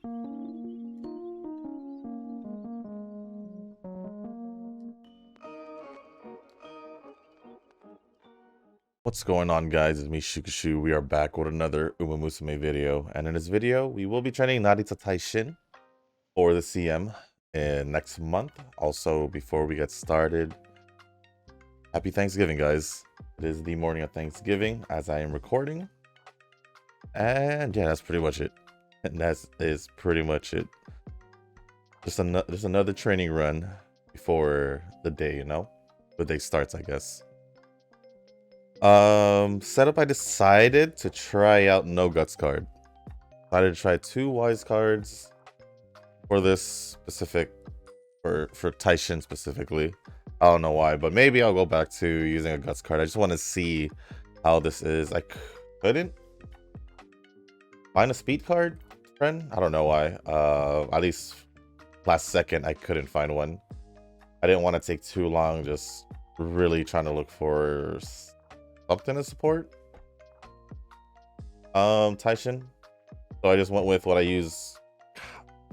What's going on, guys? It's me, Shukashu. We are back with another Musume video, and in this video, we will be training Narita Taishin for the CM in next month. Also, before we get started, happy Thanksgiving, guys. It is the morning of Thanksgiving as I am recording, and yeah, that's pretty much it. And that is pretty much it. Just another training run before the day, you know, the day starts, I guess. Setup, I decided to try out no guts card. Decided to try 2 wise cards for this specific, for Taishin specifically. I don't know why, but maybe I'll go back to using a guts card. I just want to see how this is. I couldn't find a speed card, friend. I don't know why. At least last second I couldn't find one. I didn't want to take too long just really trying to look for something to support Taishin. So I just went with what I used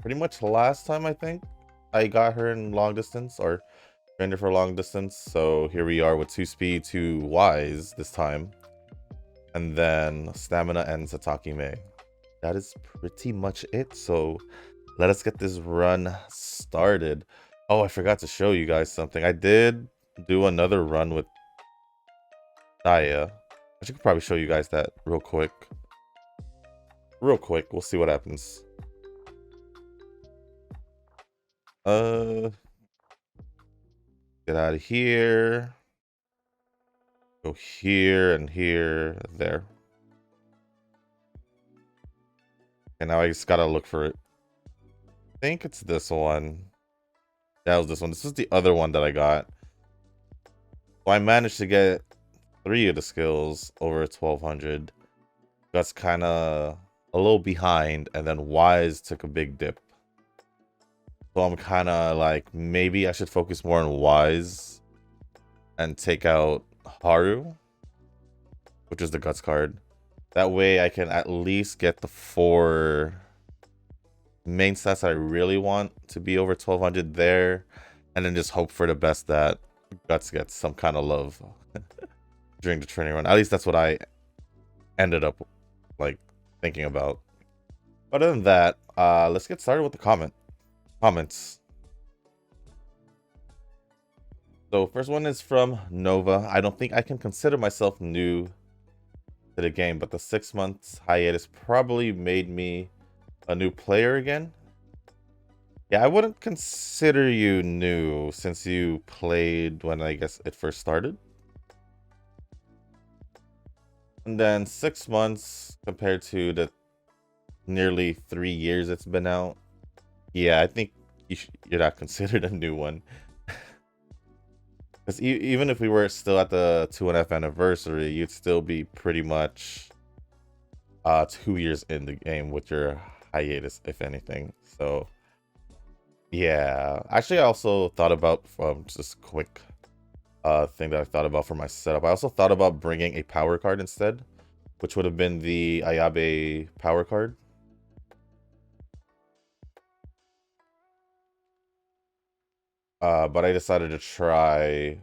pretty much last time. I think I got her in long distance, or trained her for long distance. So here we are with 2 speed, 2 wise this time, and then stamina and Satake Mei. That is pretty much it. So let us get this run started. Oh, I forgot to show you guys something. I did do another run with Daya. I should probably show you guys that real quick. We'll see what happens. Get out of here. Go here and here, there. And now I just gotta look for it. I think it's this one. That was this one. This is the other one that I got. So I managed to get 3 of the skills over 1200. That's kind of a little behind, and then wise took a big dip. So I'm kind of like, maybe I should focus more on wise and take out Haru, which is the guts card. That way I can at least get the 4 main stats I really want to be over 1200 there, and then just hope for the best that guts gets some kind of love during the training run. At least that's what I ended up like thinking about. Other than that, let's get started with the comments. So first one is from Nova. I don't think I can consider myself new to the game, but the 6 months hiatus probably made me a new player again. Yeah, I wouldn't consider you new since you played when I guess it first started. And then 6 months compared to the nearly 3 years it's been out. Yeah, I think you're not considered a new one. Because even if we were still at the 2.5 anniversary, you'd still be pretty much 2 years in the game with your hiatus, if anything. So yeah, actually I also thought about just a quick thing that I thought about for my setup. I also thought about bringing a power card instead, which would have been the Ayabe power card. But I decided to try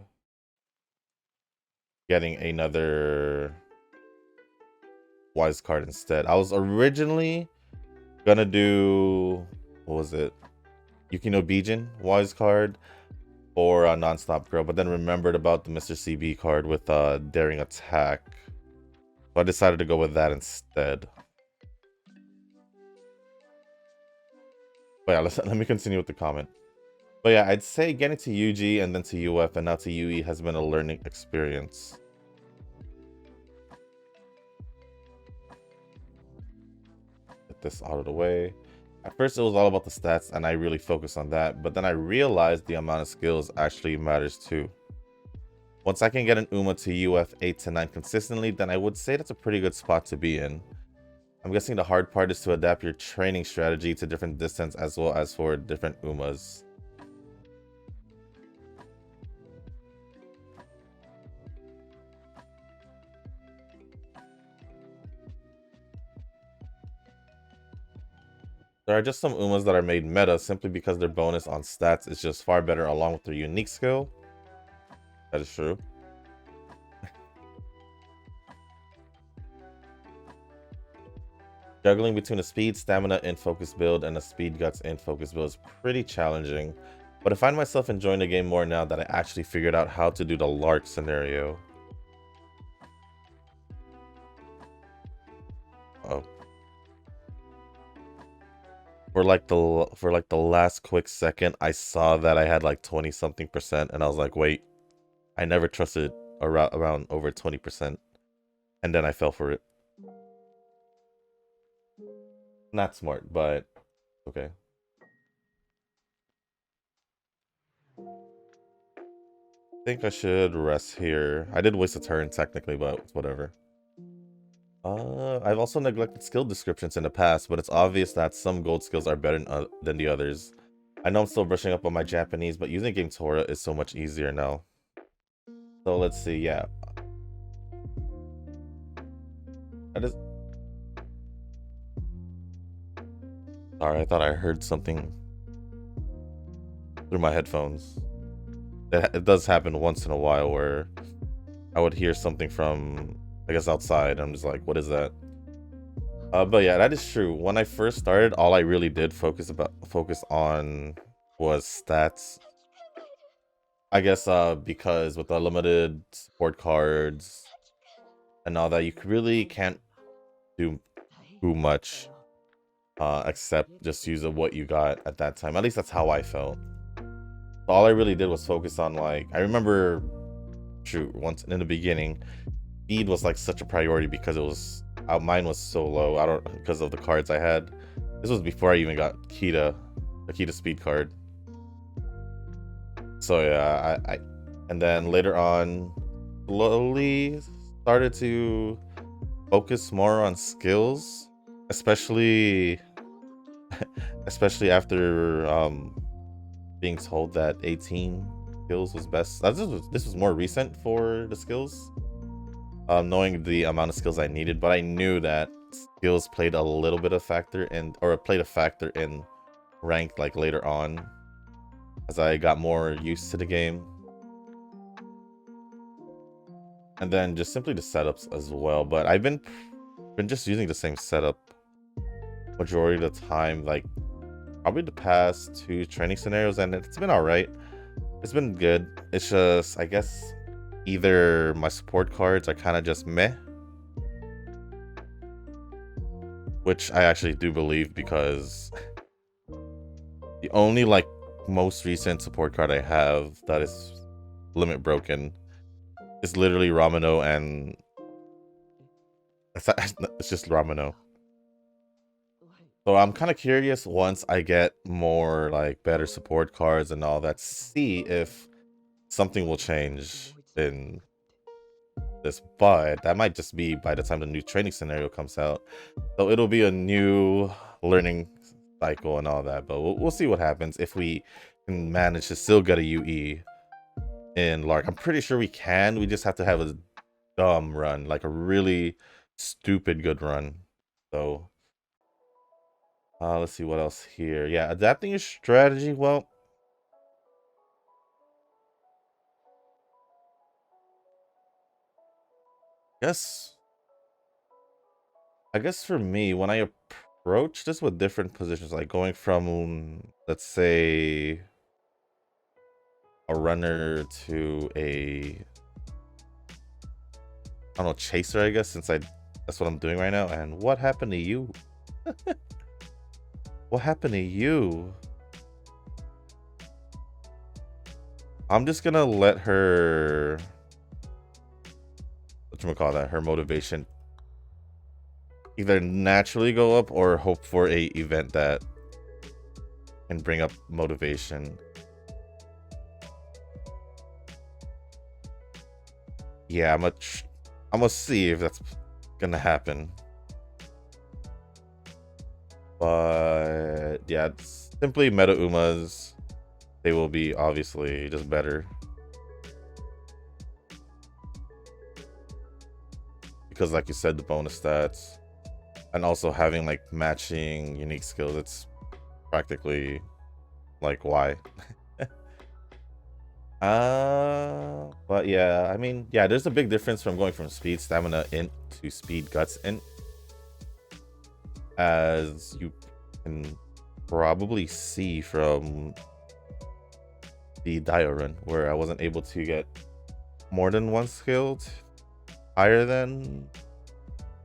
getting another wise card instead. I was originally gonna do, what was it, Yukino Bijin wise card or a non-stop girl, but then remembered about the Mr. CB card with daring attack, so I decided to go with that instead. But yeah, let me continue with the comment. But yeah, I'd say getting to UG and then to UF and now to UE has been a learning experience. Get this out of the way. At first it was all about the stats and I really focused on that, but then I realized the amount of skills actually matters too. Once I can get an UMA to UF 8 to 9 consistently, then I would say that's a pretty good spot to be in. I'm guessing the hard part is to adapt your training strategy to different distance as well as for different UMAs. There are just some Umas that are made meta simply because their bonus on stats is just far better along with their unique skill. That is true. Juggling between a speed, stamina, and focus build and a speed, guts, and focus build is pretty challenging. But I find myself enjoying the game more now that I actually figured out how to do the Lark scenario. Oh. For like the last quick second, I saw that I had like 20 something percent, and I was like, wait, I never trusted around over 20%, and then I fell for it. Not smart, but okay. I think I should rest here. I did waste a turn technically, but whatever. I've also neglected skill descriptions in the past, but it's obvious that some gold skills are better than the others. I know I'm still brushing up on my Japanese, but using Game Tora is so much easier now. So let's see, yeah. Sorry, I thought I heard something through my headphones. It does happen once in a while where I would hear something from, I guess, outside. I'm just like, what is that? But yeah, that is true. When I first started, all I really did focus on was stats. I guess because with the limited support cards and all that, you really can't do too much except just use what you got at that time. At least that's how I felt. So all I really did was focus on, like, I remember, shoot, once in the beginning, speed was like such a priority because it was mine was so low. I don't because of the cards I had. This was before I even got the Kita speed card. So yeah, I and then later on, slowly started to focus more on skills, especially after being told that 18 skills was best. This was more recent for the skills. Knowing the amount of skills I needed, but I knew that skills played a little bit of factor in, or played a factor in rank like later on as I got more used to the game. And then just simply the setups as well. But I've been just using the same setup majority of the time, like probably the past 2 training scenarios, and it's been alright. It's been good. It's just, I guess, either my support cards are kind of just meh, which I actually do believe, because the only like most recent support card I have that is limit broken is literally Ramino, and it's just Ramino. So I'm kind of curious once I get more like better support cards and all that, see if something will change in this, but that might just be by the time the new training scenario comes out. So it'll be a new learning cycle and all that, but we'll see what happens if we can manage to still get a UE in Lark. I'm pretty sure we can. We just have to have a dumb run, like a really stupid good run. So let's see what else here. Yeah, adapting your strategy. Well, I guess for me, when I approach this with different positions, like going from, let's say, a runner to a, I don't know, chaser, I guess, since that's what I'm doing right now. And what happened to you? What happened to you? I'm just gonna let her, whatchamacallit, her motivation either naturally go up or hope for a event that can bring up motivation. Yeah, I'm gonna see if that's gonna happen. But yeah, it's simply meta Umas. They will be obviously just better, because like you said, the bonus stats, and also having like matching unique skills, it's practically like why. But yeah, I mean, yeah, there's a big difference from going from speed stamina int to speed guts int, as you can probably see from the Dio run, where I wasn't able to get more than one skill higher than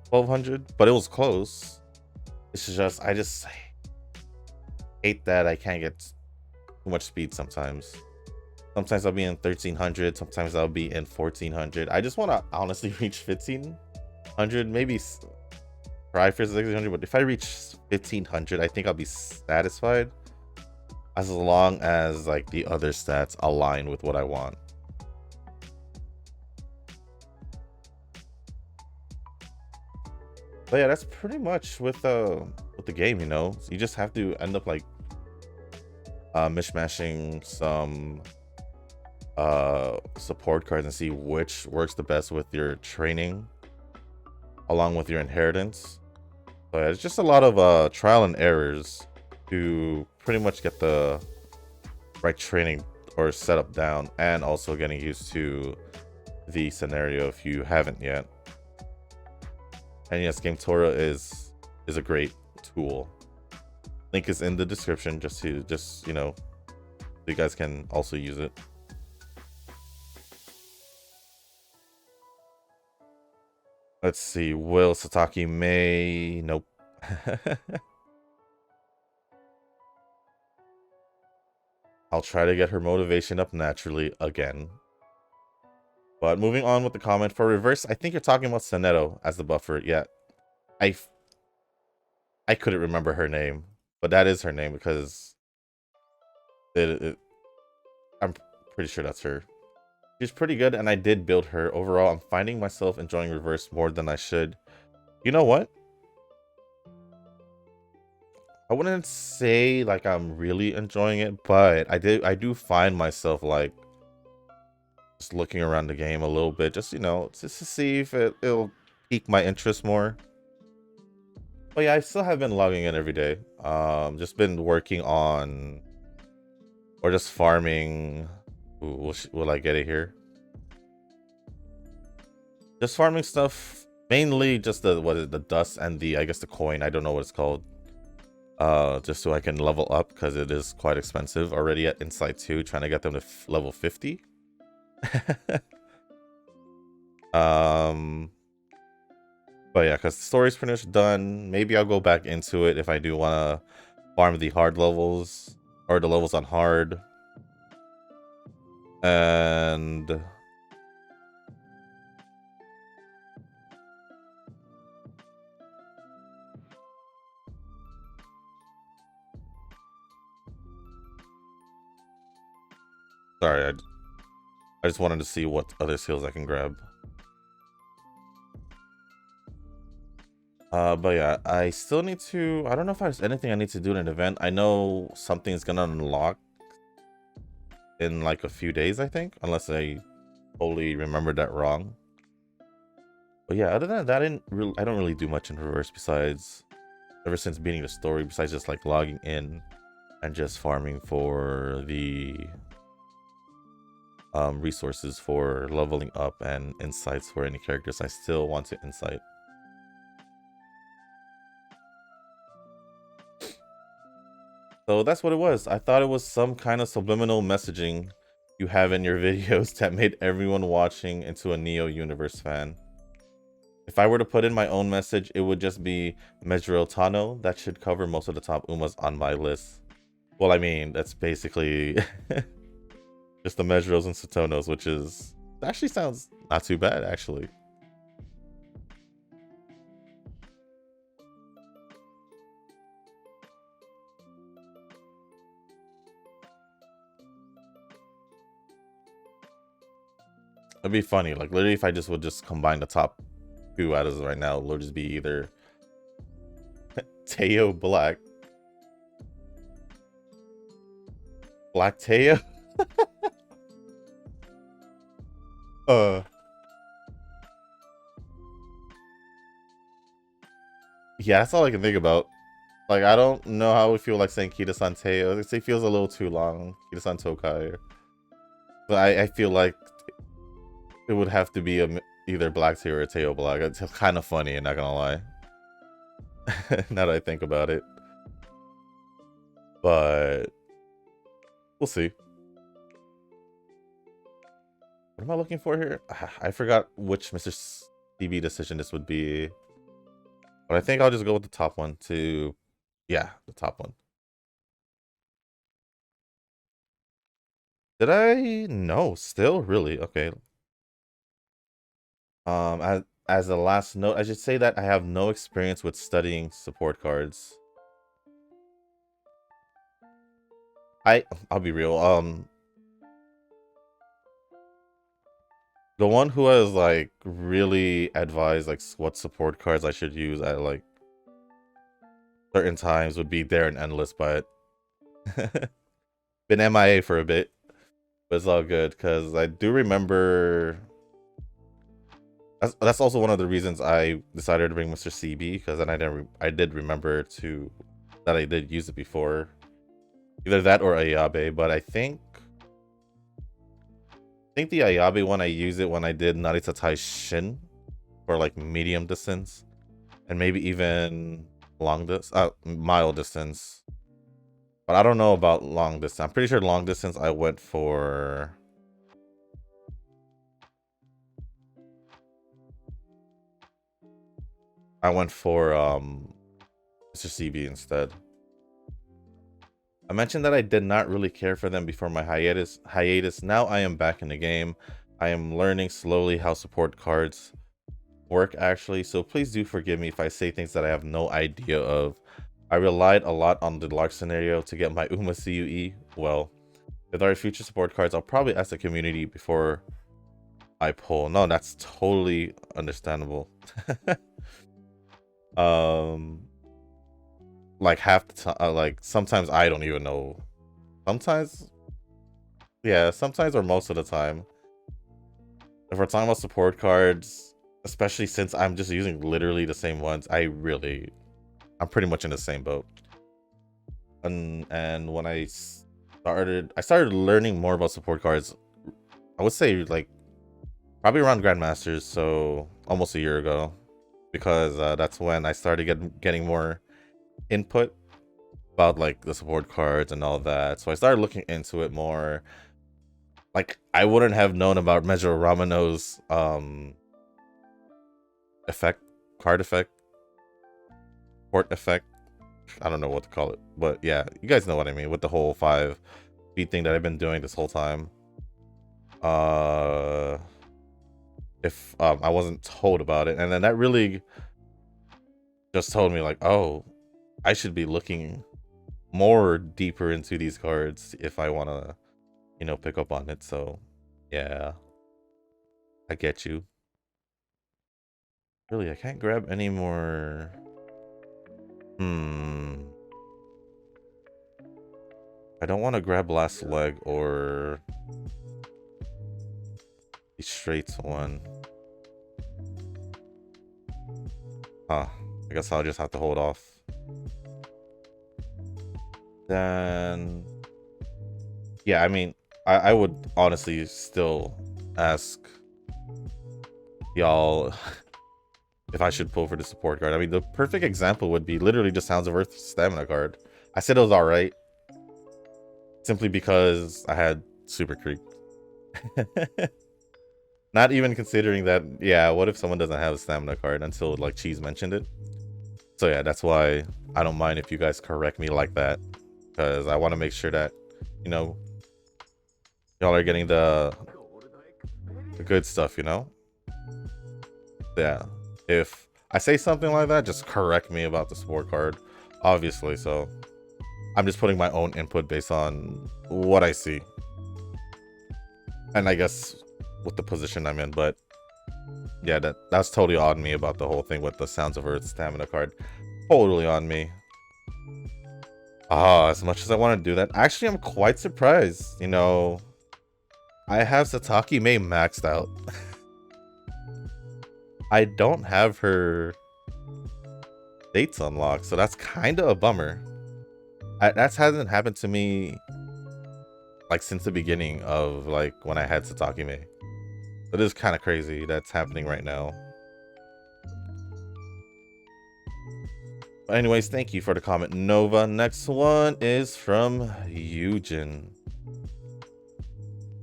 1200, but it was close. It's just I just hate that I can't get too much speed sometimes. Sometimes I'll be in 1300, sometimes I'll be in 1400. I just want to honestly reach 1500, maybe try for 1600, but if I reach 1500, I think I'll be satisfied, as long as like the other stats align with what I want. But yeah, that's pretty much with the game, you know. So you just have to end up like mishmashing some support cards and see which works the best with your training along with your inheritance. But it's just a lot of trial and errors to pretty much get the right training or setup down, and also getting used to the scenario if you haven't yet. And yes, Game Tora is a great tool. Link is in the description, just you know, so you guys can also use it. Let's see, will Sataki May? Nope. I'll try to get her motivation up naturally again. But moving on with the comment for reverse, I think you're talking about Soneto as the buffer. Yeah, I couldn't remember her name, but that is her name because I'm pretty sure that's her. She's pretty good, and I did build her. Overall, I'm finding myself enjoying reverse more than I should. You know what? I wouldn't say like I'm really enjoying it, but I do find myself like just looking around the game a little bit, just, you know, just to see if it'll pique my interest more. But yeah, I still have been logging in every day. Just been working on, or just farming. Ooh, will I get it here? Just farming stuff, mainly just the dust and the, I guess, the coin. I don't know what it's called. Just so I can level up, because it is quite expensive already at Insight 2, trying to get them to level 50. But yeah, because the story's pretty much done. Maybe I'll go back into it if I do want to farm the hard levels, or the levels on hard. And sorry, I just wanted to see what other skills I can grab. But yeah, I still need to, I don't know if there's anything I need to do in an event. I know something's gonna unlock in like a few days, I think, unless I totally remembered that wrong. But yeah, other than that, I don't really do much in reverse, besides, ever since beating the story, besides just like logging in and just farming for the resources for leveling up and insights for any characters I still want to insight. So that's what it was. I thought it was some kind of subliminal messaging you have in your videos that made everyone watching into a Neo Universe fan. If I were to put in my own message, it would just be Mejuro Tano. That should cover most of the top Umas on my list. Well, I mean, that's basically just the Mejuros and Satonos, which is actually sounds not too bad, actually. It'd be funny, like literally if I just would just combine the top two out of right now, it'll just be either Teo Black Teo. Yeah, that's all I can think about. Like, I don't know how we feel like saying Kita-san Teo. It feels a little too long. Kita-san Tokai. But I feel like it would have to be either Black Teo or Teo Black. It's kind of funny, not gonna lie. Now that I think about it. But we'll see. What am I looking for here? I forgot which Mr. CB decision this would be. But I think I'll just go with the top one to... Yeah, the top one. Did I? No, still? Really? Okay. As a last note, I should say that I have no experience with studying support cards. I'll be real. The one who has like really advised like what support cards I should use at like certain times would be Darren Endless, but been MIA for a bit. But it's all good because I do remember. That's also one of the reasons I decided to bring Mr. CB, because then I did remember that I did use it before, either that or Ayabe. But I think the Ayabe one I used it when I did Narita Taishin for like medium distance, and maybe even mile distance. But I don't know about long distance. I'm pretty sure long distance I went for. Mr. CB instead. I mentioned that I did not really care for them before my hiatus. Now I am back in the game. I am learning slowly how support cards work actually, so please do forgive me if I say things that I have no idea of. I relied a lot on the Lark scenario to get my Uma CUE. Well, with our future support cards, I'll probably ask the community before I pull. No, that's totally understandable. Like half the time, like sometimes I don't even know. Sometimes, yeah, sometimes or most of the time. If we're talking about support cards, especially since I'm just using literally the same ones, I'm pretty much in the same boat. And when I started learning more about support cards, I would say like probably around Grandmasters, so almost a year ago, because that's when I started getting more input about like the support cards and all that. So I started looking into it more. Like I wouldn't have known about Measure Ramano's card effect, port effect. I don't know what to call it, but yeah, you guys know what I mean with the whole 5 speed thing that I've been doing this whole time. If I wasn't told about it, and then that really just told me like, oh, I should be looking more deeper into these cards if I want to, you know, pick up on it. So yeah, I get you. Really, I can't grab any more. I don't want to grab Last Leg or the Straight one. I guess I'll just have to hold off. Then, yeah, I mean, I would honestly still ask y'all if I should pull for the support card. I mean, the perfect example would be literally just Sounds of Earth stamina card. I said it was alright, simply because I had Super Creep. Not even considering that, yeah, what if someone doesn't have a stamina card until like Cheese mentioned it? So yeah, that's why I don't mind if you guys correct me like that, because I want to make sure that, you know, y'all are getting the good stuff, you know? Yeah. If I say something like that, just correct me about the support card, obviously. So I'm just putting my own input based on what I see. And I guess with the position I'm in, but yeah, that's totally on me about the whole thing with the Sounds of Earth stamina card. Totally on me. As much as I want to do that, actually I'm quite surprised. You know, I have Sataki Mei maxed out. I don't have her dates unlocked, so that's kind of a bummer. That hasn't happened to me like since the beginning of like when I had Satakime. It is kind of crazy that's happening right now. But anyways, thank you for the comment, Nova. Next one is from Eugen.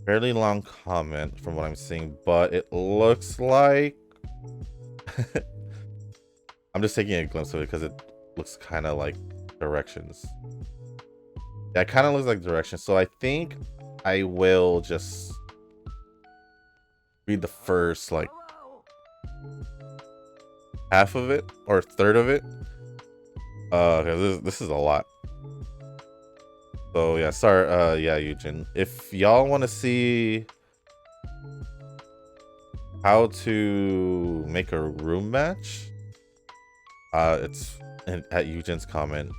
Fairly long comment from what I'm seeing, but it looks like I'm just taking a glimpse of it because it looks kind of like directions. Yeah, it kind of looks like directions. So I think I will just read the first like half of it or third of it. This is a lot. So yeah, sorry, yeah, Eugen. If y'all want to see how to make a room match, it's at Eugen's comment.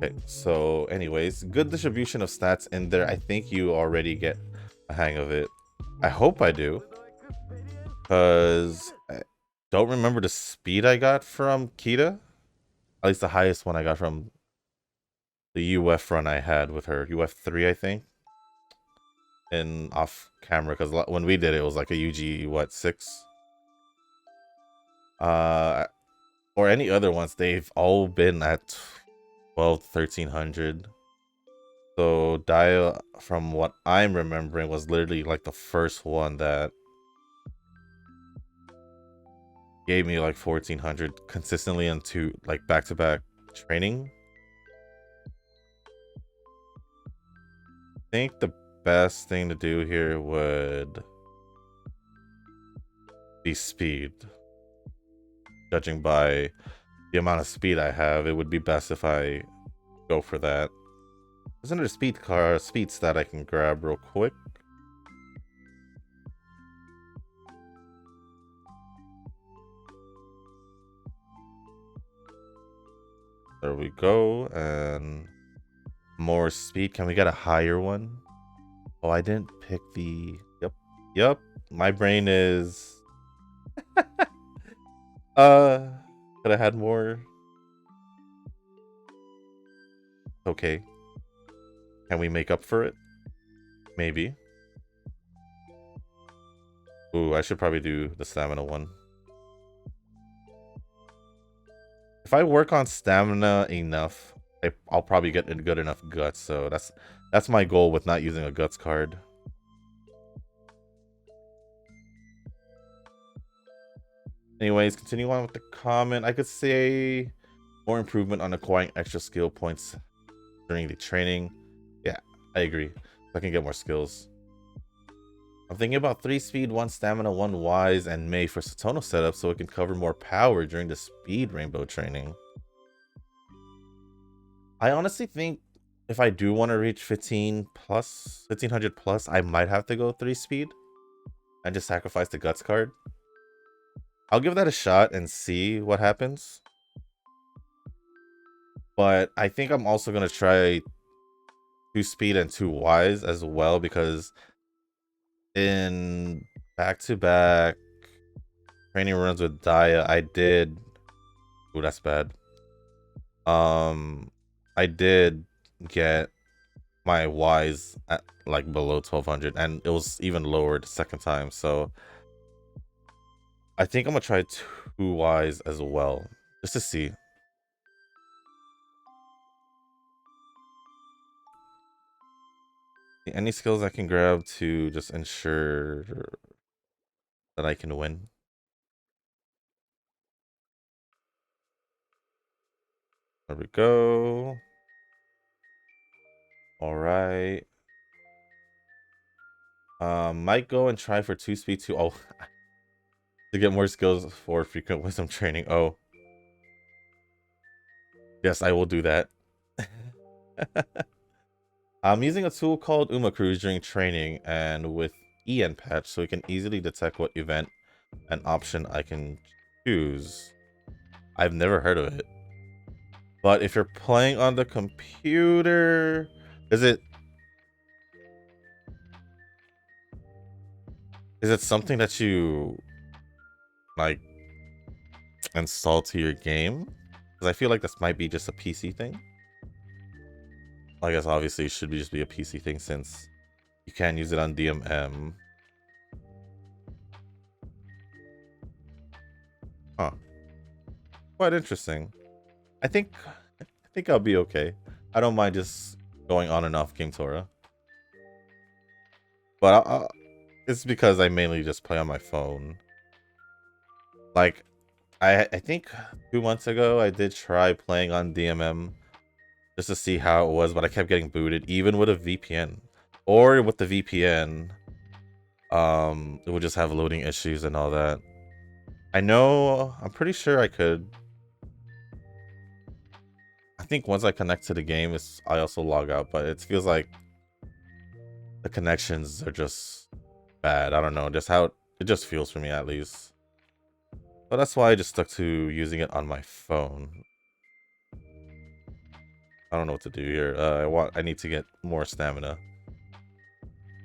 Okay, so anyways, good distribution of stats in there. I think you already get a hang of it. I hope I do, because I don't remember the speed I got from Kita. At least the highest one I got from the UF run I had with her. UF 3, I think. And off camera, because when we did it, it was like a UG, what, 6? Or any other ones, they've all been at 12, 1300. So Dia, from what I'm remembering, was literally like the first one that gave me like 1400 consistently into like back-to-back training. I think the best thing to do here would be speed. Judging by the amount of speed I have, it would be best if I go for that. There's another speed stat I can grab real quick. There we go, and more speed. Can we get a higher one? Oh, I didn't pick the... Yep. My brain is... Could I had more? Okay. Can we make up for it? Maybe. Ooh, I should probably do the stamina one. If I work on stamina enough, I'll probably get good enough guts. So that's my goal with not using a guts card. Anyways, continuing on with the comment, I could say more improvement on acquiring extra skill points during the training. Yeah, I agree. I can get more skills. I'm thinking about 3 speed, 1 stamina, 1 wise, and May for Satono setup so it can cover more power during the speed rainbow training. I honestly think if I do want to reach 1500 plus, I might have to go 3 speed and just sacrifice the guts card. I'll give that a shot and see what happens. But I think I'm also going to try 2 speed and 2 wise as well, because in back-to-back training runs with Dia, I did... Ooh, that's bad. I did get my wise at like below 1200, and it was even lower the second time, so I think I'm gonna try 2 wise as well, just to see. Any skills I can grab to just ensure that I can win. There we go. All right. Might go and try for 2 speed 2. Oh, to get more skills for frequent wisdom training. Oh, yes, I will do that. I'm using a tool called Umakruz during training and with EN patch, so we can easily detect what event and option I can choose. I've never heard of it. But if you're playing on the computer, is it something that you like install to your game, because I feel like this might be just a PC thing. I guess obviously it should be just be a PC thing since you can't use it on DMM. Huh. Quite interesting. I think I'll be okay. I don't mind just going on and off Game Torah. But it's because I mainly just play on my phone. Like, I think 2 months ago I did try playing on DMM just to see how it was, but I kept getting booted, even with a VPN. Or with the VPN, it would just have loading issues and all that. I'm pretty sure I could. I think once I connect to the game, I also log out, but it feels like the connections are just bad. I don't know, just how it just feels for me at least. But that's why I just stuck to using it on my phone. I don't know what to do here. I need to get more stamina.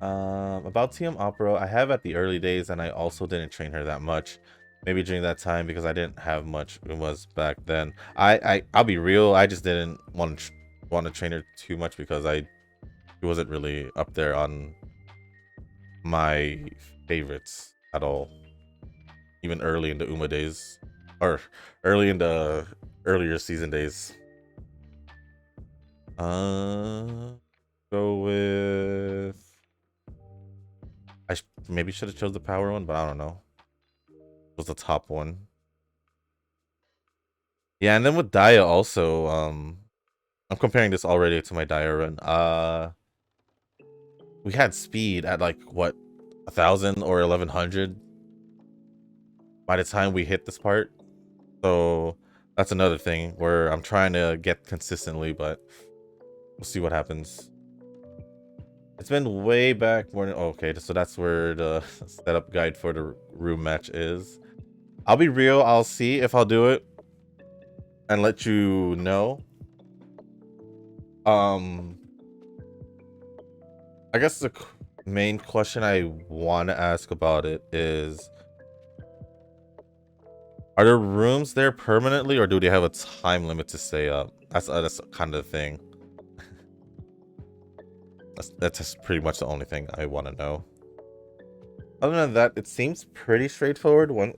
About TM Opera, I have at the early days, and I also didn't train her that much. Maybe during that time because I didn't have much Umas back then. I'll be real, I just didn't want to train her too much because she wasn't really up there on my favorites at all. Even early in the Uma days, or early in the earlier season days. Go with. Maybe should have chose the power one, but I don't know. It was the top one. Yeah, and then with Daya also, I'm comparing this already to my Daya run. We had speed at like what, 1,000 or 1,100 by the time we hit this part. So that's another thing where I'm trying to get consistently, but we'll see what happens. It's been way back more. Okay, so that's where the setup guide for the room match is. I'll be real, I'll see if I'll do it and let you know. I guess the main question I want to ask about it is, are there rooms there permanently, or do they have a time limit to stay up? That's kind of the thing. That's just pretty much the only thing I want to know. Other than that, it seems pretty straightforward when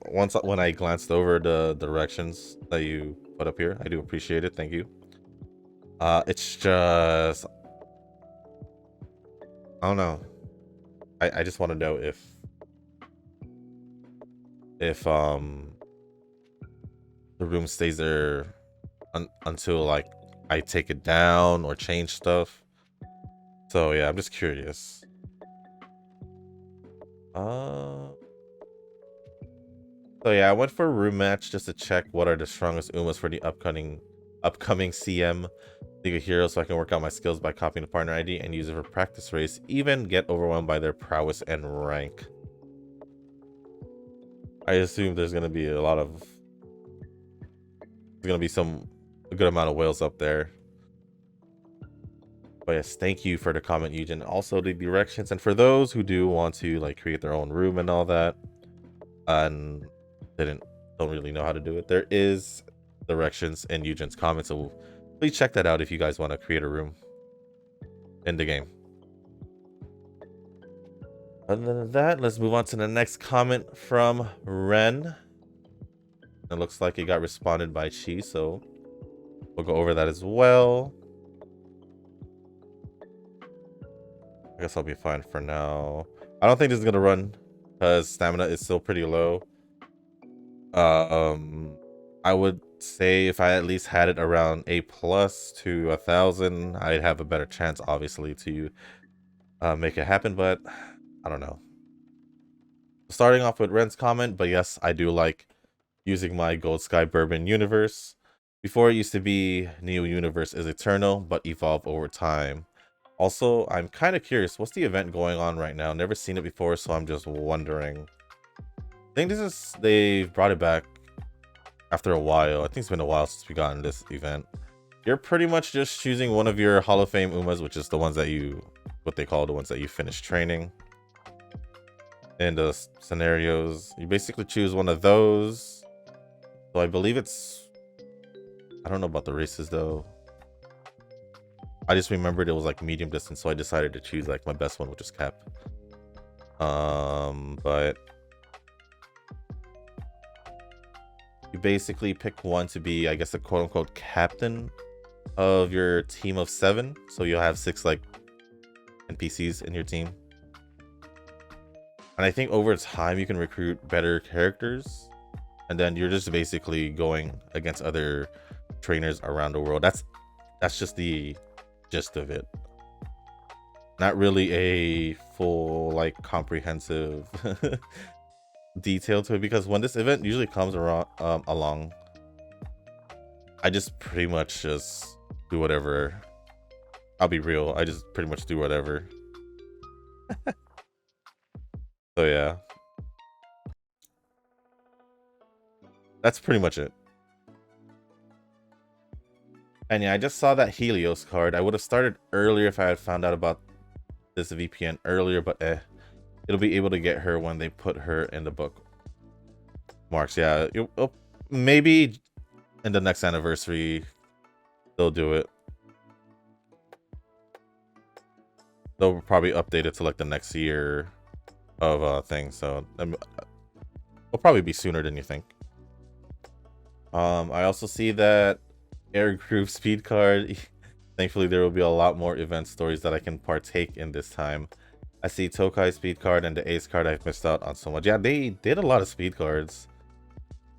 I glanced over the directions that you put up here. I do appreciate it. Thank you. It's just, I don't know. I just want to know if the room stays there until like I take it down or change stuff. So yeah, I'm just curious. So yeah, I went for a room match just to check what are the strongest Umas for the upcoming CM League of Heroes, so I can work out my skills by copying the partner ID and use it for practice race, even get overwhelmed by their prowess and rank. I assume there's gonna be a good amount of whales up there. But yes, thank you for the comment, Eugen. Also the directions, and for those who do want to like create their own room and all that, and don't really know how to do it, there is directions in Eugen's comments, so please check that out if you guys want to create a room in the game. Other than that, let's move on to the next comment from Ren. It looks like it got responded by Chi, so we'll go over that as well. I guess I'll be fine for now. I don't think this is gonna run because stamina is still pretty low. I would say if I at least had it around A+ to 1,000, I'd have a better chance, obviously, to make it happen, but I don't know. Starting off with Ren's comment, but yes, I do like using my Gold Sky Bourbon universe. Before it used to be Neo Universe is eternal, but evolve over time. Also, I'm kind of curious, what's the event going on right now? Never seen it before, so I'm just wondering. I think they brought it back after a while. I think it's been a while since we gotten this event. You're pretty much just choosing one of your Hall of Fame Umas, which is the ones that what they call the ones that you finish training. in the scenarios. You basically choose one of those. So I believe it's... I don't know about the races though. I just remembered it was like medium distance, so I decided to choose like my best one, which is cap. But you basically pick one to be, I guess, the quote-unquote captain of your team of 7. So you'll have 6 like NPCs in your team. And I think over time you can recruit better characters, and then you're just basically going against other trainers around the world. That's just the gist of it. Not really a full like comprehensive detail to it, because when this event usually comes around along, I just pretty much just do whatever. I'll be real, I just pretty much do whatever. So yeah, that's pretty much it. And yeah, I just saw that Helios card. I would have started earlier if I had found out about this VPN earlier, but it'll be able to get her when they put her in the book marks. Yeah, maybe in the next anniversary they'll do it. They'll probably update it to like the next year of things, so it'll probably be sooner than you think. I also see that Air Groove speed card. Thankfully there will be a lot more event stories that I can partake in this time. I see Tokai speed card and the Ace card. I've missed out on so much. Yeah, they did a lot of speed cards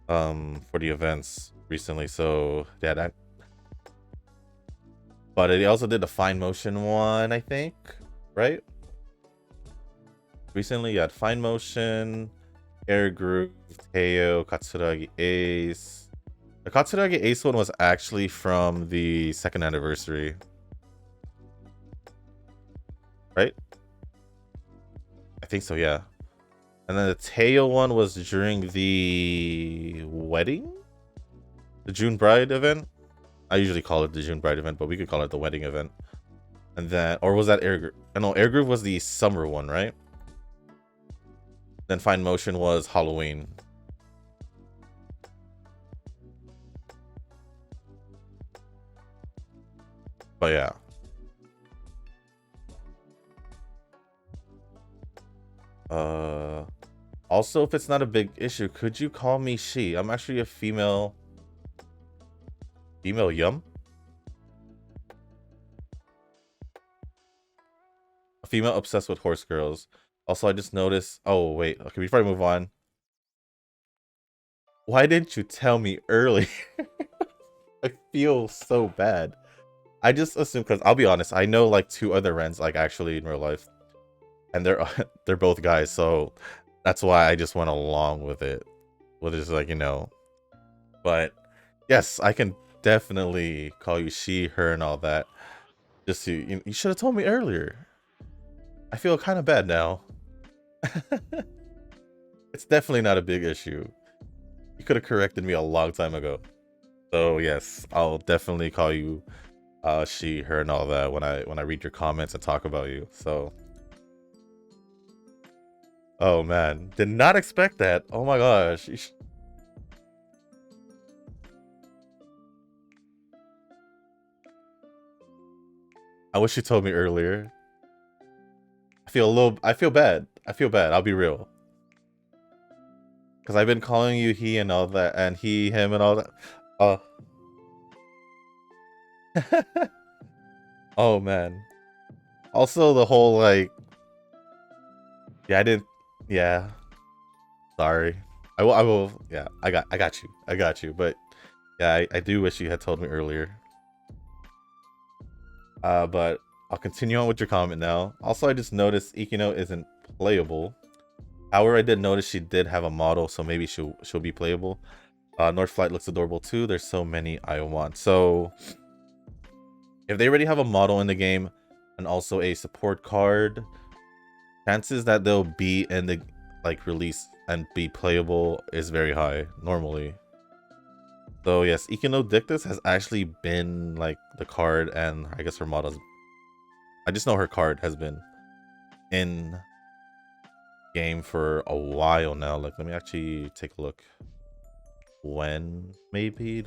for the events recently, so yeah, that. But they also did the fine motion one, I think, right? Recently, you had fine motion, Air Groove, Teo, Katsuragi Ace. The Katsuragi Ace one was actually from the 2nd anniversary, right? I think so, yeah. And then the Teo one was during the wedding? The June Bride event? I usually call it the June Bride event, but we could call it the wedding event. And then, or was that Air Groove? No, Air Groove was the summer one, right? Then Fine Motion was Halloween. But yeah. Also, if it's not a big issue, could you call me she? I'm actually a female yum? A female obsessed with horse girls. Also, I just noticed... Oh, wait. Okay, before I move on. Why didn't you tell me early? I feel so bad. I just assume, because I'll be honest, I know like 2 other Rens, like actually in real life. And they're both guys, so that's why I just went along with it. With just like, you know. But yes, I can definitely call you she, her, and all that. Just you should have told me earlier. I feel kind of bad now. It's definitely not a big issue. You could have corrected me a long time ago. So yes, I'll definitely call you she, her, and all that when I read your comments and talk about you. So oh man, did not expect that. Oh my gosh. I wish you told me earlier. I feel bad. I feel bad. I'll be real. Because I've been calling you he and all that, and he, him, and all that. Oh man. Also the whole like, yeah, I didn't. Yeah. Sorry. I will. Yeah, I got you. But yeah, I do wish you had told me earlier. But I'll continue on with your comment now. Also, I just noticed Ikino isn't playable. However, I did notice she did have a model, so maybe she'll be playable. North Flight looks adorable too. There's so many I want. So if they already have a model in the game and also a support card, chances that they'll be in the like release and be playable is very high normally. So yes, Ikino Dictus has actually been like the card, and I guess her models. I just know her card has been in game for a while now. Like, let me actually take a look. When maybe it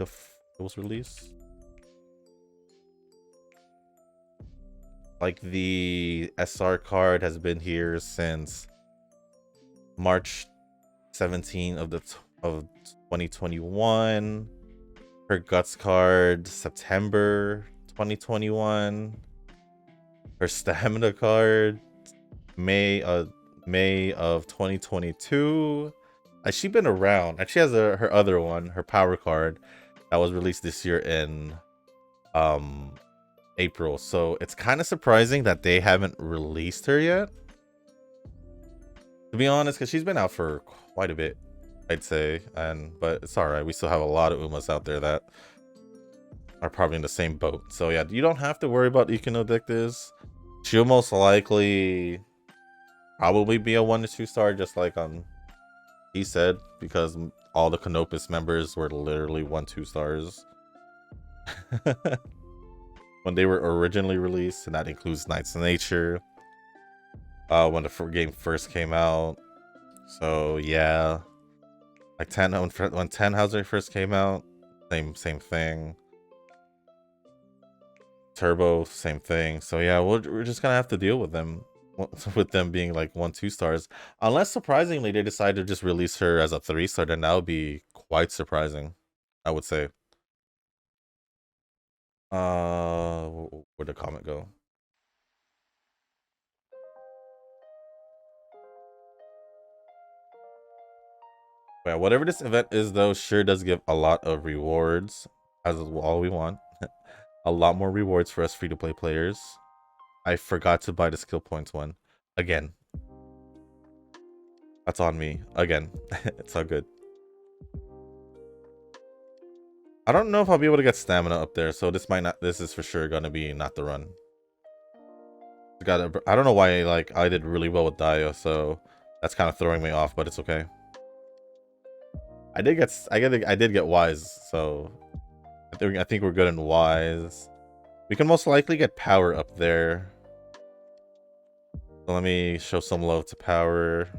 was released? Like, the SR card has been here since March 17 of 2021. Her guts card September 2021. Her stamina card May of 2022. She been around, and she has her other one, her power card, that was released this year in April. So it's kind of surprising that they haven't released her yet, to be honest, because she's been out for quite a bit, I'd say. But it's all right. We still have a lot of Umas out there that are probably in the same boat. So yeah, you don't have to worry about Iconodictus. She'll most likely probably be a 1 to 2 star, just like he said, because all the Canopus members were literally 1-2 stars when they were originally released, and that includes Knights of Nature when the game first came out. So yeah, like when Tannhauser first came out, same thing. Turbo, same thing. So yeah, we're just gonna have to deal with them being like 1-2 stars, unless surprisingly they decide to just release her as a 3-star. Then that would be quite surprising, I would say. Where'd the comment go? Yeah, whatever this event is though, sure does give a lot of rewards, as is all we want. A lot more rewards for us free-to-play players. I forgot to buy the skill points one again. That's on me again. It's all good. I don't know if I'll be able to get stamina up there, so this is for sure gonna be not the run. I don't know why, like, I did really well with Dio, so that's kind of throwing me off, but it's okay. I did get Wise, so I think we're good in Wise. We can most likely get Power up there. So let me show some love to Power.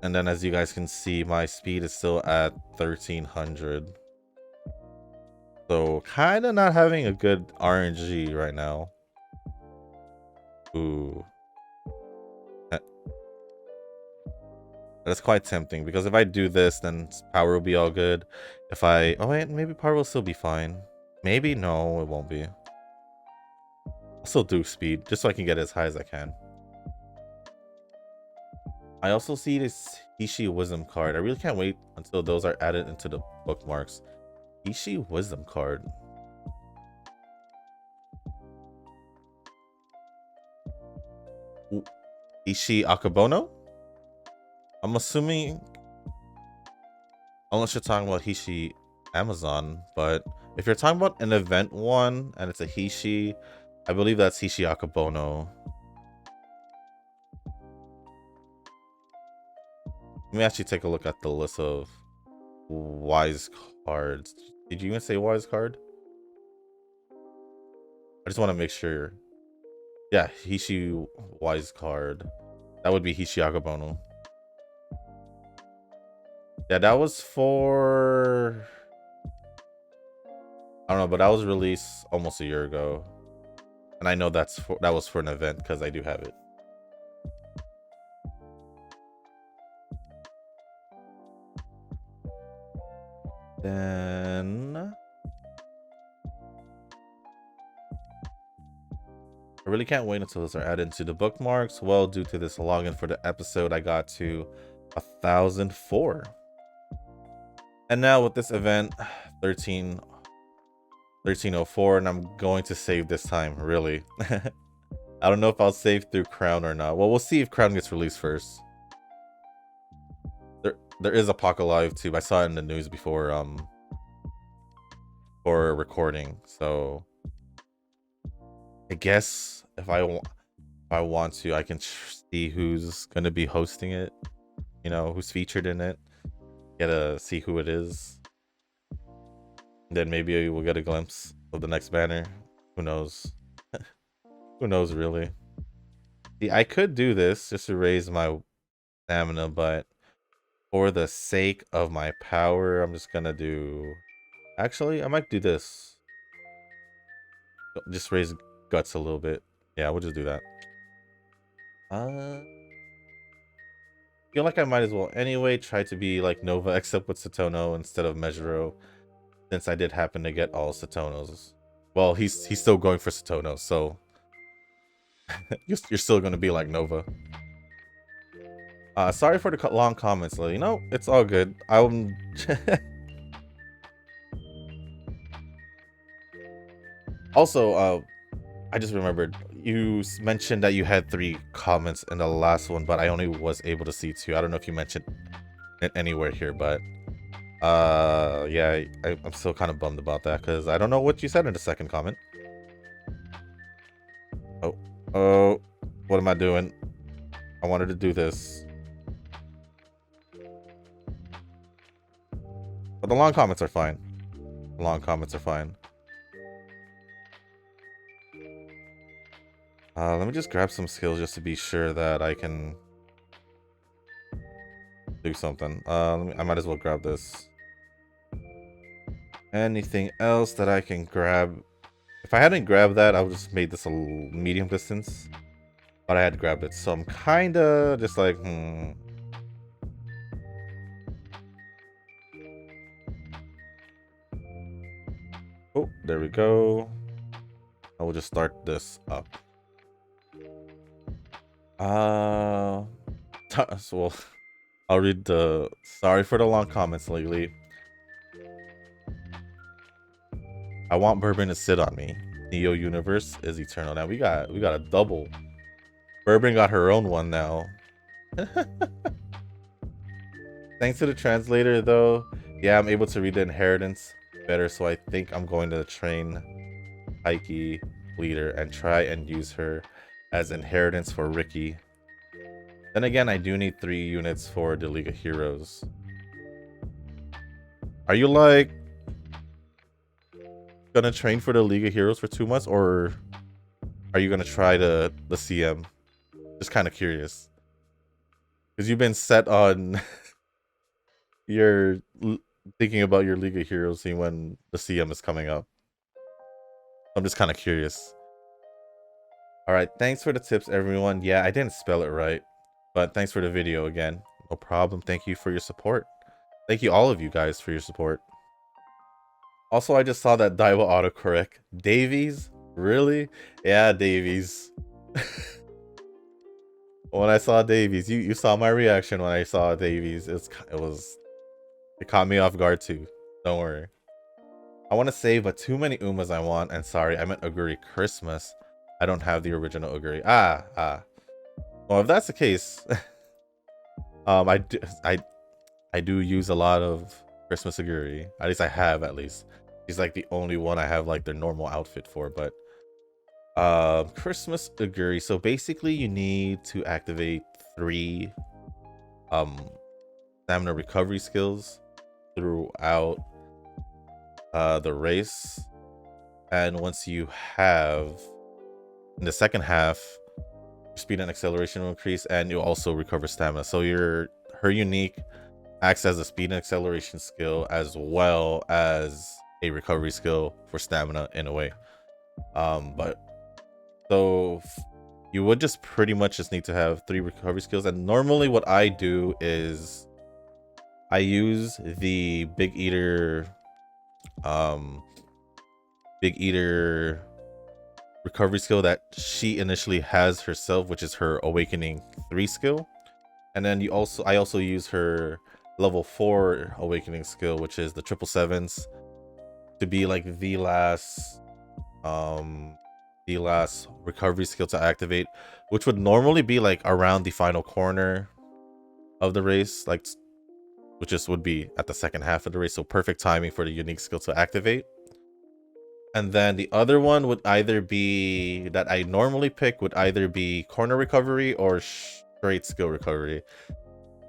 And then, as you guys can see, my speed is still at 1300. So kind of not having a good RNG right now. Ooh. That's quite tempting, because if I do this, then Power will be all good. If I... Oh wait, maybe Power will still be fine. Maybe? No, it won't be. I'll still do speed, just so I can get as high as I can. I also see this Ishi Wisdom card. I really can't wait until those are added into the bookmarks. Ishi Wisdom card. Ooh. Ishi Akabono? I'm assuming, unless you're talking about Hishi Amazon, but if you're talking about an event one and it's a Hishi, I believe that's Hishi Akabono. Let me actually take a look at the list of Wise cards. Did you even say Wise card? I just want to make sure. Yeah, Hishi Wise card. That would be Hishi Akabono. Yeah, that was for... I don't know, but that was released almost a year ago. And I know that was for an event, because I do have it. Then... I really can't wait until those are added to the bookmarks. Well, due to this login for the episode, I got to 1004. And now with this event, 1304, and I'm going to save this time, really. I don't know if I'll save through Crown or not. Well, we'll see if Crown gets released first. There is Apocalypse too. I saw it in the news before for recording. So I guess if I want to, I can see who's gonna be hosting it. You know, who's featured in it. Get to see who it is. Then maybe we'll get a glimpse of the next banner. Who knows? Who knows, really? See, I could do this just to raise my stamina, but for the sake of my power, I'm just gonna do... Actually, I might do this. Just raise guts a little bit. Yeah, we'll just do that. Feel like I might as well anyway try to be like Nova, except with Satono instead of Mejiro, since I did happen to get all Satonos. Well, he's still going for Satono, so you're still gonna be like Nova. Sorry for the long comments, Lily. No, it's all good. I'm also, I just remembered you mentioned that you had 3 comments in the last one, but I only was able to see 2. I don't know if you mentioned it anywhere here, but yeah, I'm still kind of bummed about that because I don't know what you said in the second comment. Oh, what am I doing? I wanted to do this. But the long comments are fine. The long comments are fine. Let me just grab some skills just to be sure that I can do something. I might as well grab this. Anything else that I can grab? If I hadn't grabbed that, I would just made this a medium distance. But I had grabbed it, so I'm kinda just like, Oh, there we go. I will just start this up. So I'll read the sorry for the long comments lately. I want Bourbon to sit on me. Neo Universe is eternal. Now we got a double. Bourbon got her own one now. Thanks to the translator though. Yeah, I'm able to read the inheritance better, so I think I'm going to train Heike leader and try and use her as inheritance for Ricky. Then again, I do need 3 units for the League of Heroes. Are you like gonna train for the League of Heroes for 2 months, or are you gonna try the CM? Just kind of curious, because you've been set on you're thinking about your League of Heroes scene when the CM is coming up. I'm just kind of curious. All right, thanks for the tips, everyone. Yeah, I didn't spell it right, but thanks for the video again. No problem. Thank you for your support. Thank you, all of you guys, for your support. Also, I just saw that Daiwa autocorrect. Davies? Really? Yeah, Davies. When I saw Davies, you saw my reaction when I saw Davies. It caught me off guard too. Don't worry. I want to save, but too many Umas I want. And sorry, I meant Oguri Christmas. I don't have the original Oguri. Well, if that's the case, I do use a lot of Christmas Oguri. At least I have, at least. He's like the only one I have like their normal outfit for, but Christmas Oguri. So basically you need to activate 3 stamina recovery skills throughout the race, and once you have, in the second half, your speed and acceleration will increase, and you'll also recover stamina. So her unique acts as a speed and acceleration skill as well as a recovery skill for stamina in a way. But so you would just pretty much just need to have 3 recovery skills. And normally what I do is I use the Big Eater recovery skill that she initially has herself, which is her Awakening 3 skill. And then I also use her level 4 Awakening skill, which is the 777s, to be like the last recovery skill to activate, which would normally be like around the final corner of the race, like, which just would be at the second half of the race. So perfect timing for the unique skill to activate. And then the other one would either be, that I normally pick, would either be corner recovery or straight skill recovery,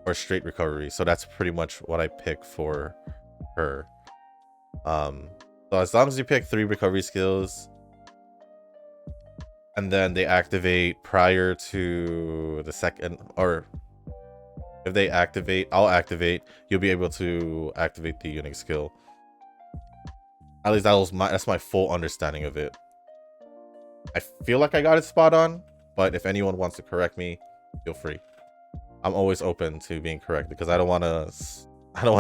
or straight recovery. So that's pretty much what I pick for her. So as long as you pick 3 recovery skills, and then they activate prior to the second, or if they activate, I'll activate, you'll be able to activate the unique skill. At least that's my full understanding of it. I feel like I got it spot on, but if anyone wants to correct me, feel free. I'm always open to being correct because I don't want to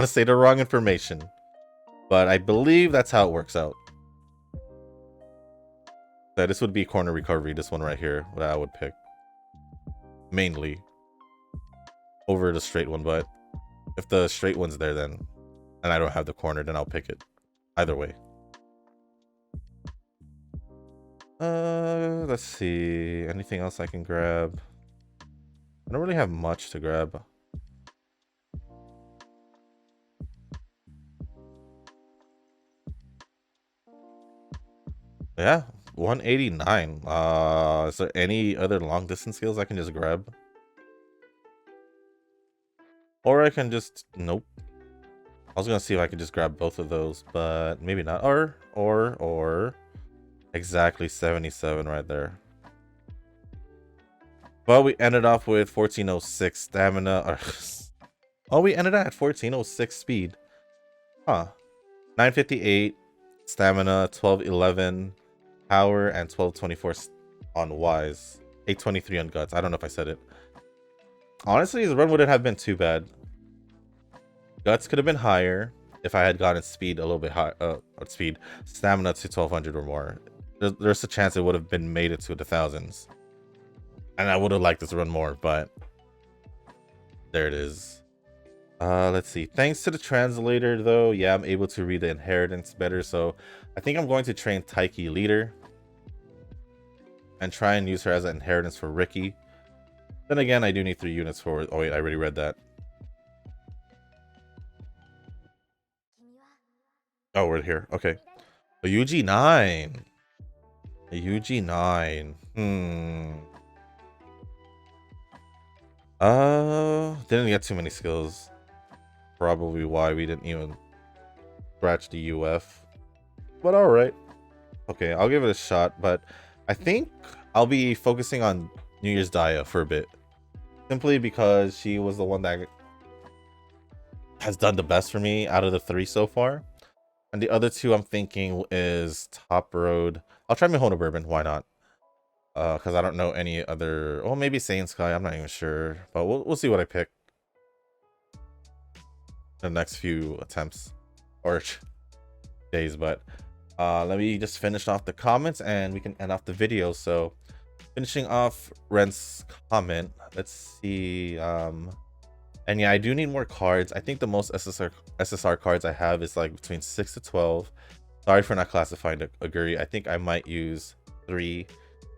say the wrong information. But I believe that's how it works out. So this would be corner recovery, this one right here, what I would pick. Mainly. Over the straight one, but if the straight one's there then, and I don't have the corner, then I'll pick it. Either way. Let's see. Anything else I can grab? I don't really have much to grab. Yeah, 189. Is there any other long distance skills I can just grab? Or I can just, nope. I was gonna see if I could just grab both of those, but maybe not. Or exactly 77 right there. Well, we ended off with 1406 stamina. Oh, we ended at 1406 speed. Huh. 958 stamina, 1211 power, and 1224 on wise. 823 on guts. I don't know if I said it. Honestly, the run wouldn't have been too bad. Guts could have been higher if I had gotten speed a little bit high. Stamina to 1200 or more. There's a chance it would have been made it to the thousands. And I would have liked this run more, but there it is. Let's see. Thanks to the translator, though, yeah, I'm able to read the inheritance better. So I think I'm going to train Taiki leader and try and use her as an inheritance for Ricky. Then again, I do need 3 units for. Oh wait, I already read that. Oh, we're here. Okay. A UG9. A UG9. Didn't get too many skills. Probably why we didn't even scratch the UF. But alright. Okay, I'll give it a shot, but I think I'll be focusing on New Year's Daya for a bit. Simply because she was the one that has done the best for me out of the 3 so far. And the other 2 I'm thinking is Top Road. I'll try Mihono Bourbon, why not? Because I don't know any other. Well, maybe Saiyan Sky, I'm not even sure. But we'll see what I pick. The next few attempts or days, but let me just finish off the comments and we can end off the video. So finishing off Ren's comment, let's see. And yeah, I do need more cards. I think the most SSR cards I have is like between 6 to 12. Sorry for not classifying the Aguri. I think I might use 3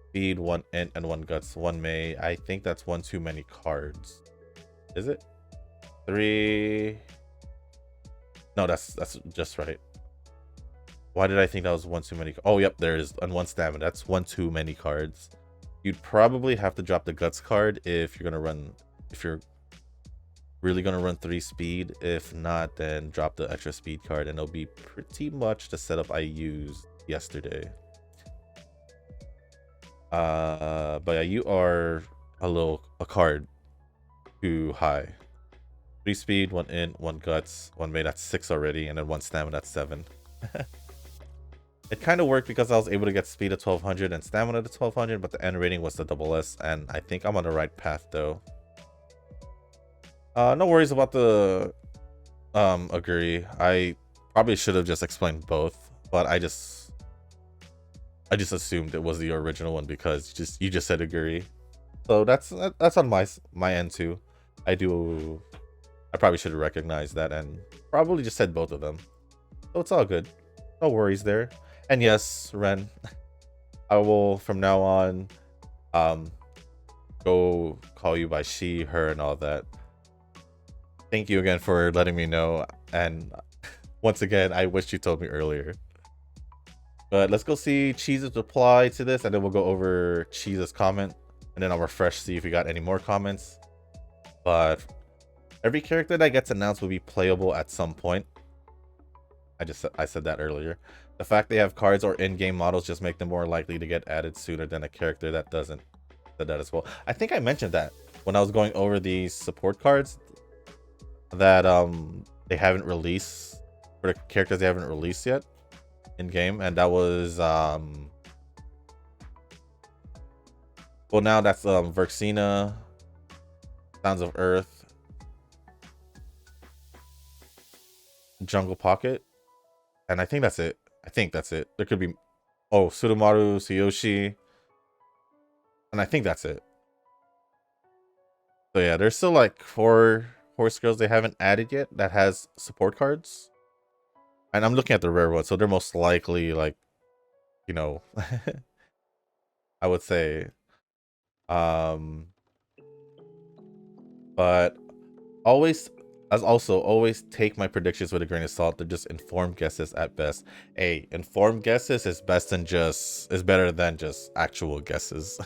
speed, 1 int, and 1 guts, 1 may. I think that's 1 too many cards. Is it? 3. No, that's just right. Why did I think that was 1 too many? Oh, yep, there is. And 1 stamina. That's 1 too many cards. You'd probably have to drop the guts card if you're gonna run. If you're really gonna run 3 speed. If not, then drop the extra speed card, and it'll be pretty much the setup I used yesterday. But yeah, you are a card too high. 3 speed, 1 int, 1 guts, 1 may, that's 6 already, and then 1 stamina, that's 7. It kind of worked because I was able to get speed at 1200 and stamina to 1200, but the end rating was the SS, and I think I'm on the right path though. No worries about the Aguri. I probably should have just explained both, but I just assumed it was the original one because you just said Aguri. So that's on my end too. I probably should have recognized that and probably just said both of them. So it's all good. No worries there. And yes, Ren, I will from now on go call you by she, her, and all that. Thank you again for letting me know. And once again, I wish you told me earlier. But let's go see Cheese's reply to this, and then we'll go over Cheese's comment, and then I'll refresh, see if we got any more comments. But every character that gets announced will be playable at some point. I said that earlier. The fact they have cards or in-game models just make them more likely to get added sooner than a character that doesn't. Said that as well. I think I mentioned that when I was going over these support cards that they haven't released for the characters they haven't released yet in game, and that was well, now that's Verxina, Sounds of Earth, Jungle Pocket, and I think that's it. There could be Sudomaru, Tsuyoshi, and I think that's it. So yeah, there's still like 4 horse girls they haven't added yet that has support cards. And I'm looking at the rare ones, so they're most likely like, you know, I would say but always take my predictions with a grain of salt. They're just informed guesses at best. Informed guesses is better than just actual guesses.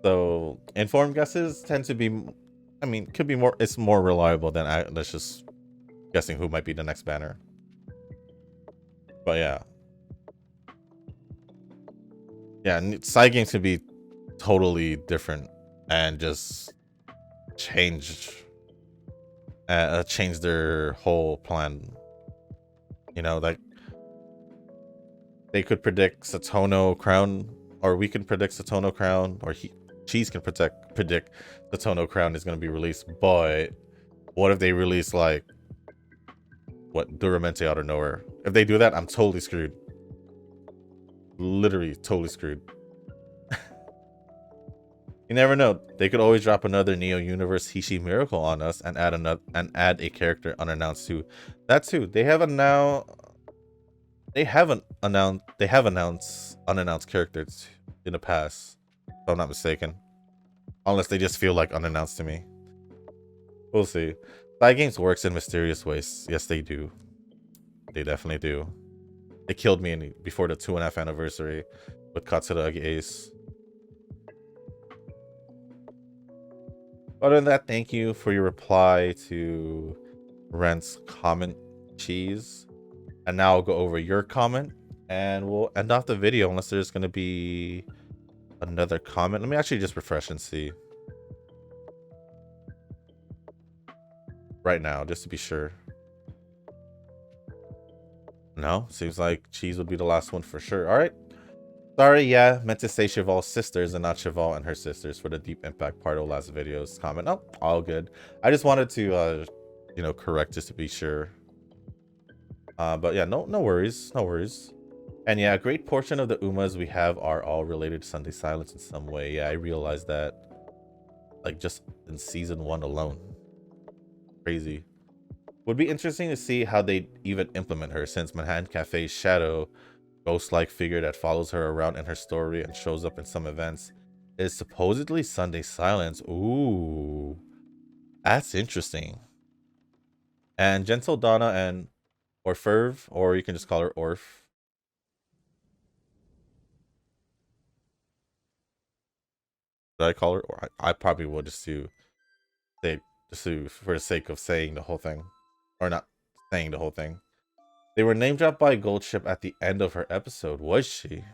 So informed guesses tend to be, I mean, could be more. It's more reliable than that's just guessing who might be the next banner. But yeah, side games could be totally different and just change their whole plan. You know, like they could predict Satono Crown, or we can predict Satono Crown, or Cheese can predict Satono Crown is going to be released. But what if they release like Duramente out of nowhere? If they do that, I'm totally screwed. Literally totally screwed. You never know. They could always drop another Neo Universe Hishi Miracle on us and add a character unannounced too. That too. They have announced unannounced characters in the past, if I'm not mistaken. Unless they just feel like unannounced to me. We'll see. Side games works in mysterious ways. Yes, they do. They definitely do. It killed me before the 2.5 anniversary with Katsuragi Ace. Other than that, thank you for your reply to Rent's comment, Cheese. And now I'll go over your comment and we'll end off the video unless there's going to be another comment. Let me actually just refresh and see right now, just to be sure. No, seems like Cheese would be the last one for sure. All right. Sorry, yeah, meant to say Cheval's sisters and not Cheval and her sisters for the Deep Impact part of last video's comment. Oh, all good. I just wanted to, you know, correct just to be sure. But yeah, no worries, no worries. And yeah, a great portion of the Umas we have are all related to Sunday Silence in some way. Yeah, I realized that, like, just in season 1 alone. Crazy. Would be interesting to see how they even implement her, since Manhattan Cafe's shadow, ghost-like figure that follows her around in her story and shows up in some events, is supposedly Sunday Silence. Ooh, that's interesting. And Gentle Donna and Orferv, or you can just call her Orf. Did I call her? Or I probably would just to say, for the sake of saying the whole thing, or not saying the whole thing. They were name dropped by Goldship at the end of her episode. Was she?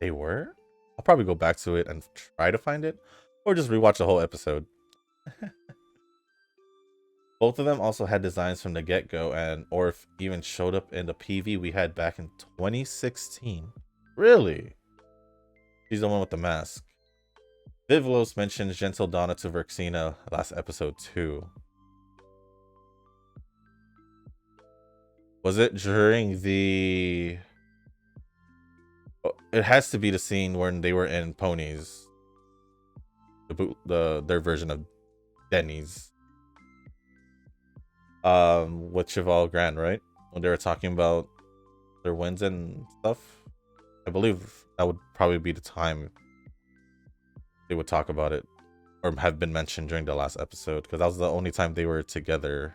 They were? I'll probably go back to it and try to find it, or just rewatch the whole episode. Both of them also had designs from the get-go, and Orf even showed up in the PV we had back in 2016. Really? She's the one with the mask. Vivlos mentions Gentle Donna to Verxina last episode too. Was it during the... It has to be the scene when they were in Ponies. Their version of Denny's. With Cheval Grand, right? When they were talking about their wins and stuff. I believe that would probably be the time they would talk about it, or have been mentioned during the last episode, because that was the only time they were together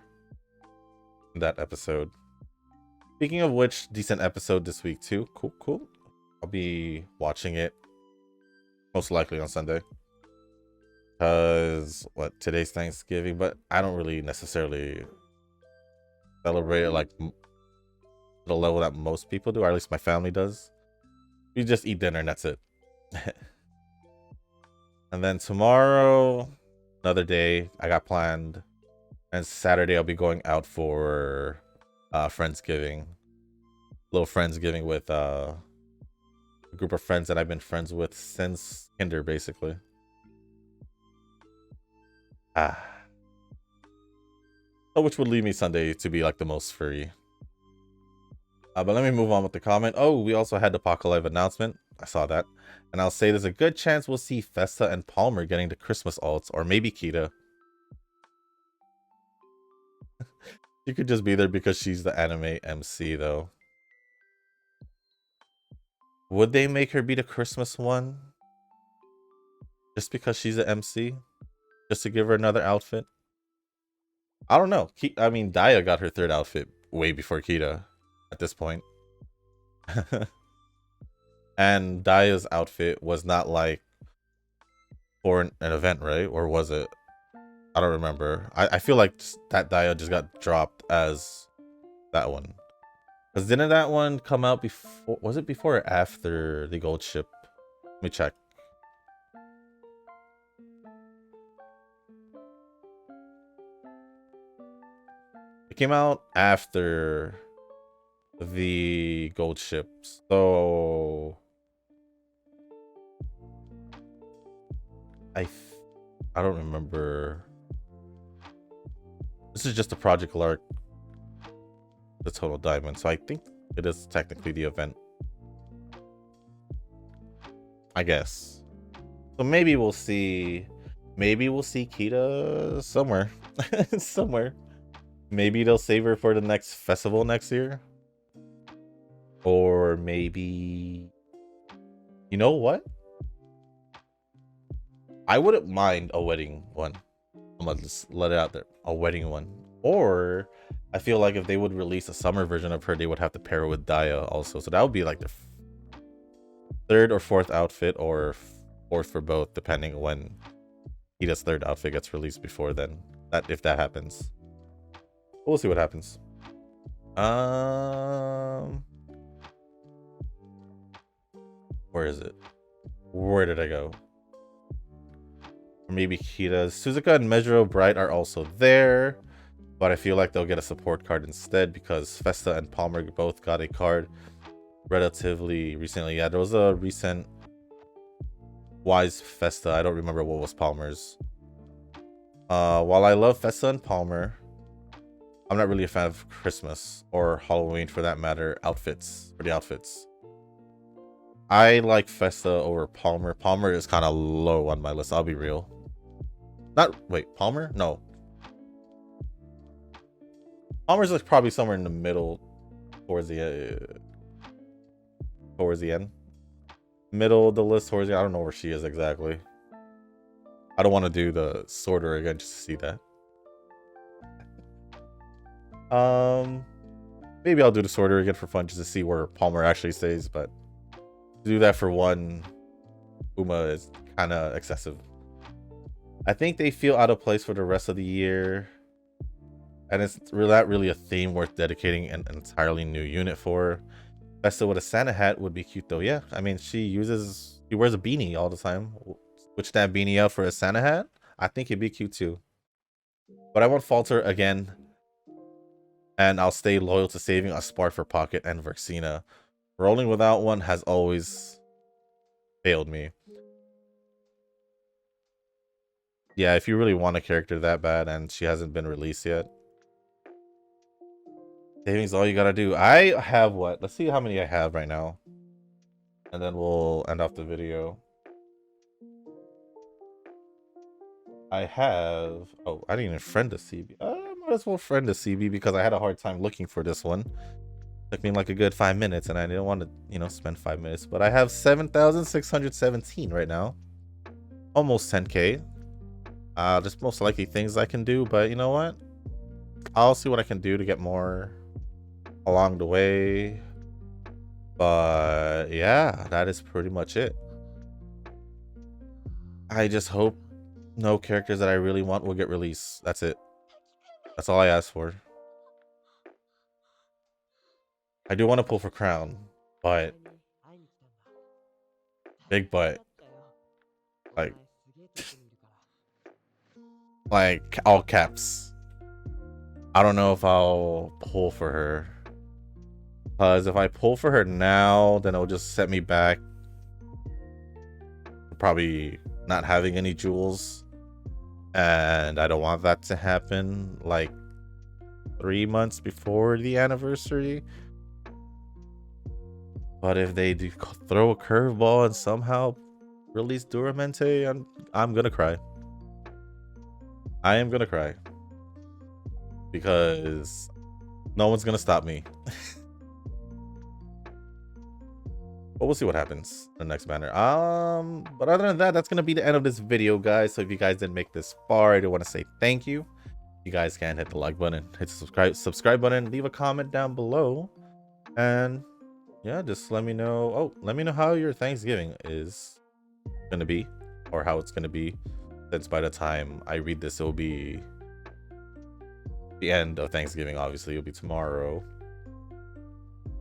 in that episode. Speaking of which, decent episode this week too. Cool. I'll be watching it most likely on Sunday, because today's Thanksgiving, but I don't really necessarily celebrate it like the level that most people do, or at least my family does. We just eat dinner and that's it. And then tomorrow, another day I got planned. And Saturday I'll be going out for Friendsgiving. Little Friendsgiving with a group of friends that I've been friends with since kinder, basically. Which would leave me Sunday to be like the most free. But let me move on with the comment. Oh, we also had the Pocket Live announcement. I saw that. And I'll say there's a good chance we'll see Festa and Palmer getting the Christmas alts, or maybe Kita. She could just be there because she's the anime MC, though. Would they make her be the Christmas one? Just because she's an MC? Just to give her another outfit? I don't know. I mean, Daya got her third outfit way before Kita at this point. And Daya's outfit was not like for an event, right? Or was it? I don't remember. I feel like that Daya just got dropped as that one. Because didn't that one come out before? Was it before or after the gold ship? Let me check. It came out after the gold ship. So I don't remember. This is just a Project Lark, the total diamond, so I think it is technically the event, I guess. So maybe we'll see Kita somewhere. Somewhere. Maybe they'll save her for the next festival next year, or maybe, you know what, I wouldn't mind a wedding one. I'm gonna just let it out there. A wedding one. Or I feel like if they would release a summer version of her, they would have to pair her with Daya also. So that would be like the third or fourth outfit, or fourth for both, depending when Kita's third outfit gets released before then. That if that happens. We'll see what happens. Where is it? Where did I go? Or maybe Kita's. Suzuka and Mejuro Bright are also there, but I feel like they'll get a support card instead because Festa and Palmer both got a card relatively recently. Yeah, there was a recent Wise Festa. I don't remember what was Palmer's. While I love Festa and Palmer, I'm not really a fan of Christmas or Halloween for that matter outfits, for the outfits. I like Festa over Palmer. Palmer is kind of low on my list, I'll be real. Wait, Palmer? No. Palmer's like probably somewhere in the middle towards the end. Middle of the list towards the end. I don't know where she is exactly. I don't want to do the sorter again just to see that. Maybe I'll do the sorter again for fun just to see where Palmer actually stays, but to do that for one Uma is kind of excessive. I think they feel out of place for the rest of the year, and it's not really a theme worth dedicating an entirely new unit for. Festa with a Santa hat would be cute though. Yeah, I mean she wears a beanie all the time. Switch that beanie out for a Santa hat. I think it'd be cute too. But I won't falter again, and I'll stay loyal to saving a spark for Pocket and Verxina. Rolling without one has always failed me. Yeah, if you really want a character that bad and she hasn't been released yet, saving's all you gotta do. I have what? Let's see how many I have right now, and then we'll end off the video. I have... Oh, I didn't even friend the CB. I might as well friend the CB because I had a hard time looking for this one. Took me like a good 5 minutes, and I didn't want to, you know, spend 5 minutes. But I have 7,617 right now. Almost 10k. There's most likely things I can do, but you know what? I'll see what I can do to get more along the way. But yeah, that is pretty much it. I just hope no characters that I really want will get released. That's it. That's all I ask for. I do want to pull for crown, but big butt, like like all caps. I don't know if I'll pull for her, because if I pull for her now, then it'll just set me back. Probably not having any jewels, and I don't want that to happen like 3 months before the anniversary. But if they do throw a curveball and somehow release Duramente, I'm gonna cry. I am gonna cry because no one's gonna stop me. But we'll see what happens in the next banner. But other than that, that's gonna be the end of this video, guys. So if you guys didn't make this far, I do want to say thank you. You guys can hit the like button, hit the subscribe button, leave a comment down below, and yeah, just let me know. Oh, let me know how your Thanksgiving is gonna be, or how it's gonna be, since by the time I read this, it'll be the end of Thanksgiving. Obviously, it'll be tomorrow.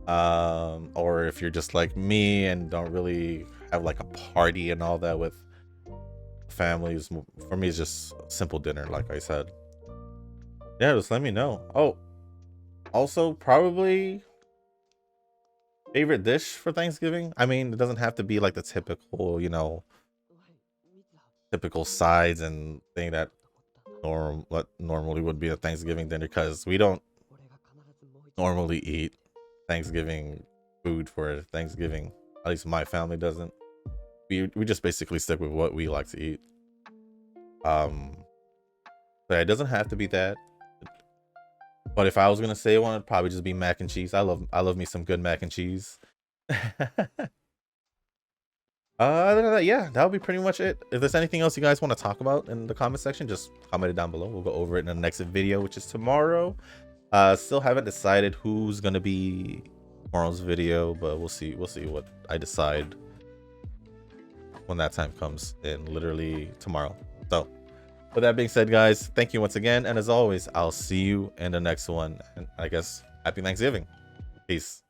Or if you're just like me and don't really have like a party and all that with families, for me it's just simple dinner, like I said. Yeah, just let me know. Oh, also probably favorite dish for Thanksgiving. I mean, it doesn't have to be like the typical, you know, typical sides and thing that what normally would be a Thanksgiving dinner, because we don't normally eat Thanksgiving food for Thanksgiving. At least my family doesn't. We just basically stick with what we like to eat. But it doesn't have to be that. But if I was gonna say one, it'd probably just be mac and cheese. I love me some good mac and cheese. Other than that, yeah, that would be pretty much it. If there's anything else you guys want to talk about in the comment section, just comment it down below. We'll go over it in the next video, which is tomorrow. Still haven't decided who's gonna be tomorrow's video, but we'll see what I decide when that time comes, in literally tomorrow. So with that being said, guys, thank you once again, and as always, I'll see you in the next one, and I guess happy Thanksgiving. Peace.